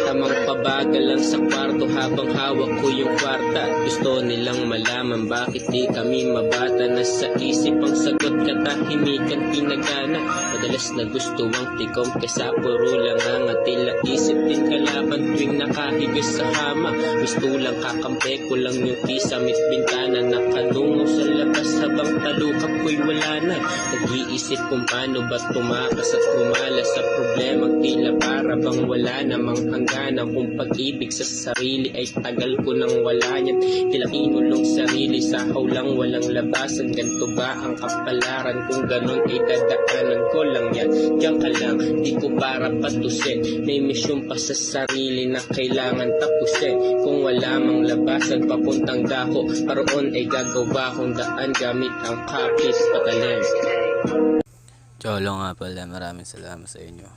Tamang pabagal lang sa kwarto habang hawak ko yung kwarta. Gusto nilang malaman bakit di kami mabata. Nasa isip ang sagot, katahimikan pinagana. Madalas na gusto ang tikom kaysa puro lang ang tila isip din kalaban tuwing nakahigas sa hama. Gusto lang kakampi ko lang yung kisamit bintana. Nakalungo sa labas habang talukap ko'y wala na. Nag-iisip kung paano ba tumakas at kumalas sa problemang tila para bang wala namang hanggan. Kung pag-ibig sa sarili ay tagal ko nang wala yan. Tila inulong sarili, sahaw lang walang labasan. Ganto ba ang kapalaran? Kung ganon ay dadaanan ko lang yan. Diyan ka lang, di ko para patusin. May misyon pa sa sarili na kailangan tapusin. Kung wala mang labasan papuntang dako, paroon ay gagawa kong daan gamit ang kapis patalin. Cholo nga pala, maraming salamat sa inyo.